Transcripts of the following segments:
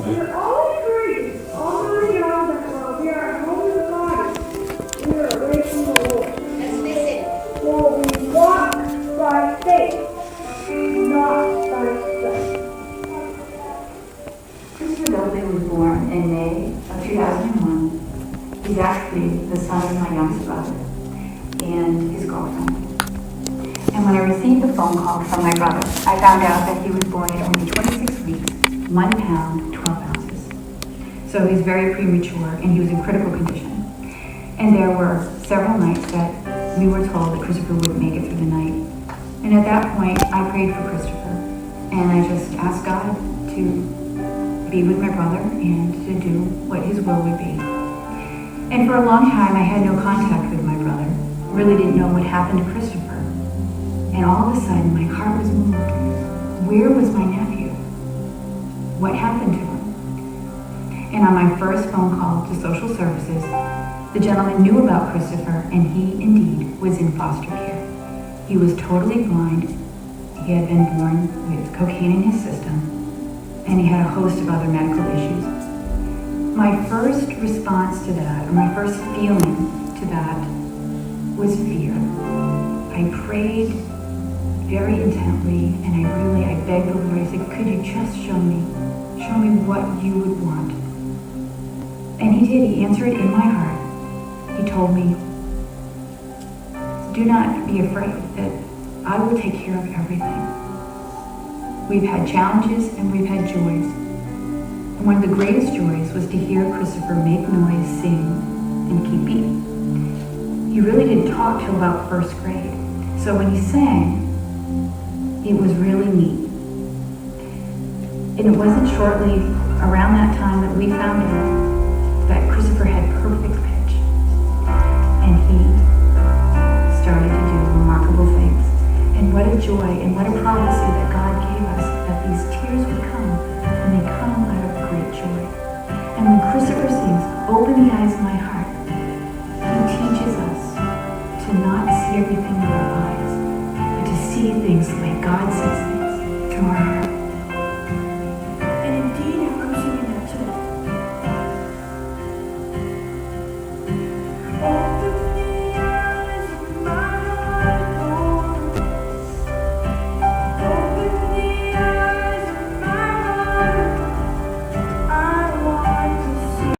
We're all free. All the reality that we are home in the body. We are away from the Lord. Let's listen. For we walk by faith, not by sight. Christopher Dudley was born in May of 2001. He's actually the son of my youngest brother and his girlfriend. And when I received the phone call from my brother, I found out that he was born at only 26 weeks, 1 pound, 12 ounces. So he's very premature and he was in critical condition. And there were several nights that we were told that Christopher wouldn't make it through the night. And at that point, I prayed for Christopher. And I just asked God to be with my brother and to do what his will would be. And for a long time, I had no contact with my brother. Really didn't know what happened to Christopher. And all of a sudden, my heart was moved. Where was my nephew? What happened to him? And on my first phone call to social services, the gentleman knew about Christopher, and he indeed was in foster care. He was totally blind. He had been born with cocaine in his system, and he had a host of other medical issues. My first response to that, or my first feeling to that, was fear. I prayed very intently, and I begged the Lord. I said, could you just show me what you would want? And he did. He answered in my heart. He told me, do not be afraid, that I will take care of everything. We've had challenges and we've had joys. And one of the greatest joys was to hear Christopher make noise, sing, and keep beat. He really didn't talk till about first grade. So when he sang, it was really neat. And it wasn't shortly around that time that we found out that Christopher had perfect pitch. And he started to do remarkable things. And what a joy and what a prophecy that God gave us, that these tears would come, and they come out of great joy. And when Christopher sings, "Open the eyes of my heart," he teaches us to not see everything with our eyes, but to see things the way God sees things, through our heart. And indeed, I'm singing that too. Open the eyes of my heart, Lord. Open the eyes of my heart. I want to see.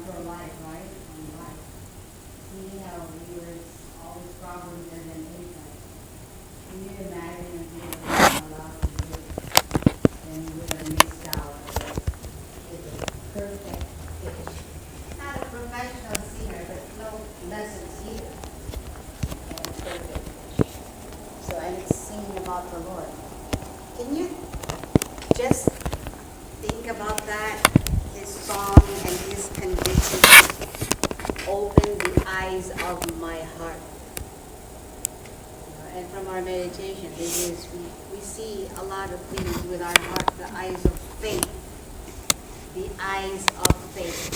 for life, right? On life. See how viewers always problems and then income. Can you imagine if you were allowed to do it? Then you would have missed out with a perfect pitch. Not a professional singer, but no lessons here. And perfect pitch. So, and it's singing about the Lord. Can you just think about that? His song and his conviction open the eyes of my heart. And from our meditation, it is we see a lot of things with our heart, the eyes of faith. The eyes of faith.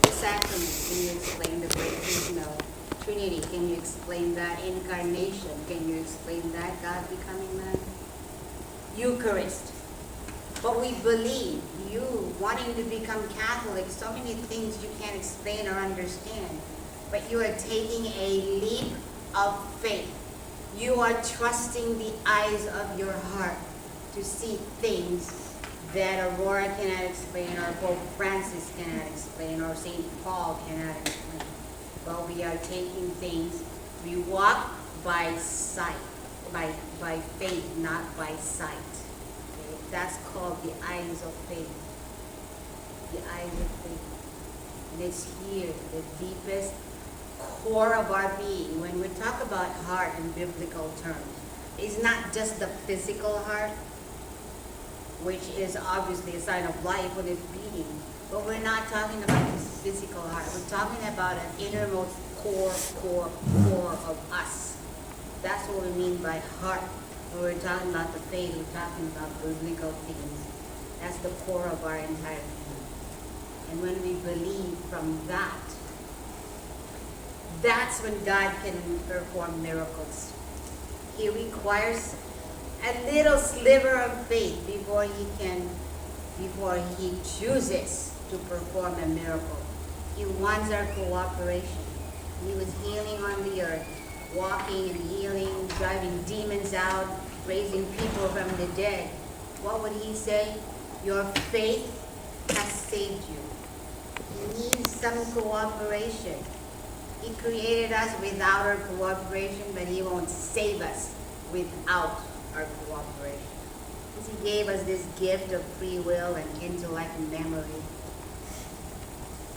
The sacrament, can you explain the breakthrough? No. Trinity, can you explain that? Incarnation, can you explain that? God becoming man? Eucharist. But we believe, you wanting to become Catholic, so many things you can't explain or understand. But you are taking a leap of faith. You are trusting the eyes of your heart to see things that Aurora cannot explain, or Pope Francis cannot explain, or St. Paul cannot explain. But we are taking things, we walk by sight, by faith, not by sight. Okay? That's called the eyes of faith. The eyes of faith. And it's here, the deepest core of our being. When we talk about heart in biblical terms, it's not just the physical heart, which is obviously a sign of life when it's beating. But we're not talking about this physical heart. We're talking about an innermost core of us. That's what we mean by heart. When we're talking about the faith, we're talking about biblical things. That's the core of our entire being. And when we believe from that, that's when God can perform miracles. He requires a little sliver of faith before he chooses to perform a miracle. He wants our cooperation. He was healing on the earth, walking and healing, driving demons out, raising people from the dead. What would he say? Your faith has saved you. He needs some cooperation. He created us without our cooperation, but he won't save us without our cooperation. Because he gave us this gift of free will and intellect and memory.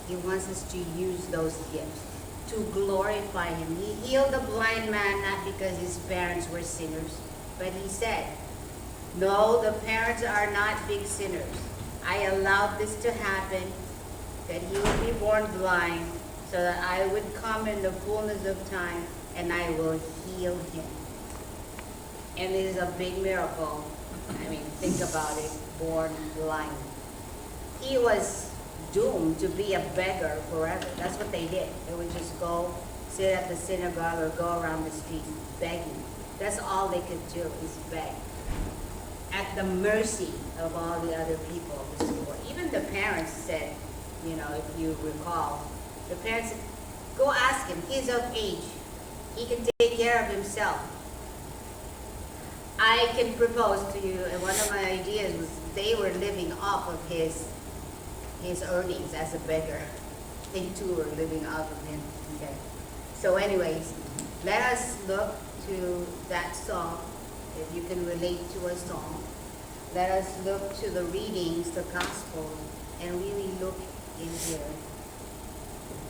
He wants us to use those gifts to glorify him. He healed the blind man not because his parents were sinners, but he said, no, the parents are not big sinners. I allowed this to happen, that he would be born blind, so that I would come in the fullness of time and I will heal him. And it is a big miracle. I mean, think about it, born blind. He was doomed to be a beggar forever. That's what they did. They would just go sit at the synagogue or go around the streets begging. That's all they could do, is beg. At the mercy of all the other people of the store. Even the parents said, you know, if you recall, the parents said, go ask him, he's of age. He can take care of himself. I can propose to you, and one of my ideas was they were living off of his earnings as a beggar. They too were living off of him. Okay. So anyways, let us look to that song, if you can relate to a song. Let us look to the readings, the gospel, and really look in here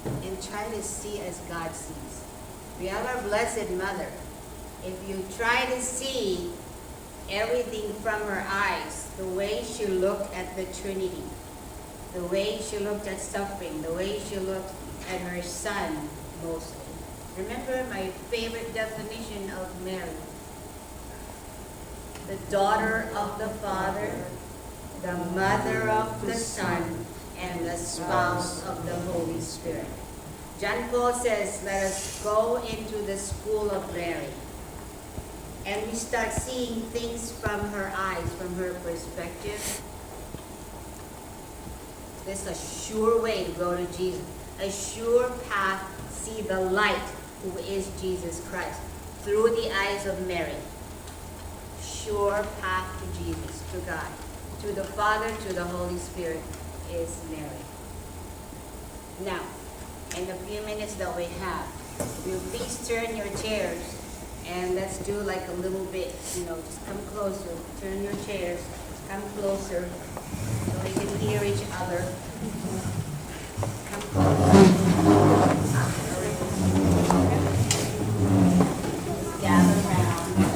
and try to see as God sees. We have our Blessed Mother. If you try to see everything from her eyes, the way she looked at the Trinity, the way she looked at suffering, the way she looked at her son mostly. Remember my favorite definition of Mary? The daughter of the Father, the mother of the Son, and the spouse of the Holy Spirit. John Paul says, let us go into the school of Mary. And we start seeing things from her eyes, from her perspective. This is a sure way to go to Jesus. A sure path, see the light who is Jesus Christ. Through the eyes of Mary. Sure path to Jesus, to God. To the Father, to the Holy Spirit is Mary. Now, in the few minutes that we have, will you please turn your chairs and let's do like a little bit, just come closer, turn your chairs, come closer so we can hear each other. Come closer. Gather around. You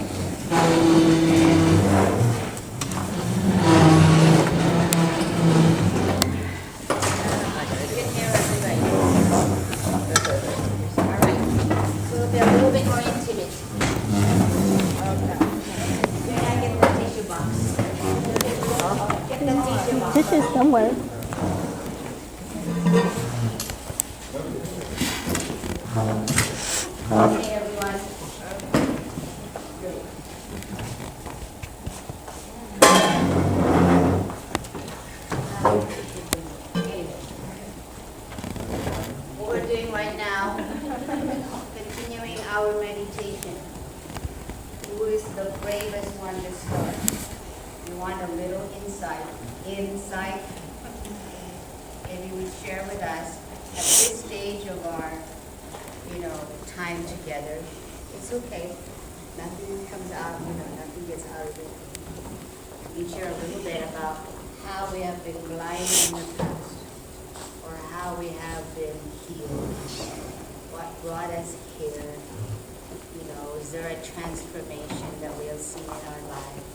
can hear everybody. All right. So it'll be a little bit more intimate. Okay. Then I get the tissue box. Get the tissue box. Tissue somewhere. Okay, everyone. Good. Anyway, what we're doing right now, continuing our meditation. Who is the bravest one to start? You want a little insight. If you would share with us at this stage of our, time together. It's okay. Nothing comes out, nothing gets out of it. You share a little bit about how we have been gliding in the past, or how we have been healed, what brought us here. Is there a transformation that we'll see in our lives?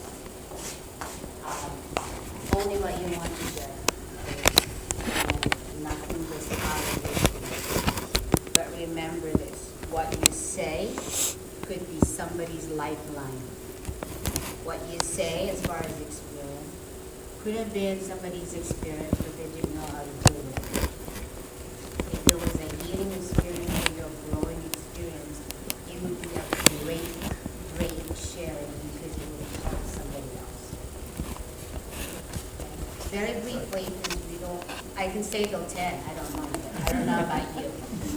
Only what you want to share. Nothing gets out of it. But remember this, what you say could be somebody's lifeline. What you say as far as experience could have been somebody's experience, but they didn't know how to deal with it. If there was a healing experience or a growing experience, it would be a great, great sharing because it would help somebody else. Very briefly, because I can stay till 10, I don't know about you,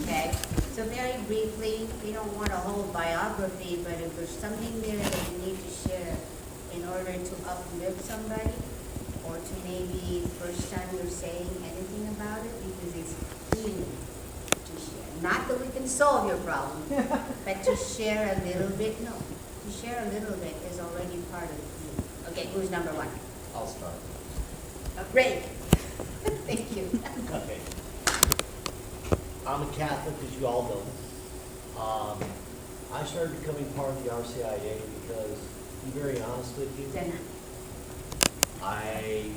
okay? So very briefly, we don't want a whole biography, but if there's something there that you need to share in order to uplift somebody, or to maybe first time you're saying anything about it, because it's healing to share. Not that we can solve your problem, but to share a little bit, to share a little bit is already part of you. Okay, who's number one? I'll start. Ray. Thank you. Okay. I'm a Catholic, as you all know. I started becoming part of the RCIA because, to be very honest with you, Then I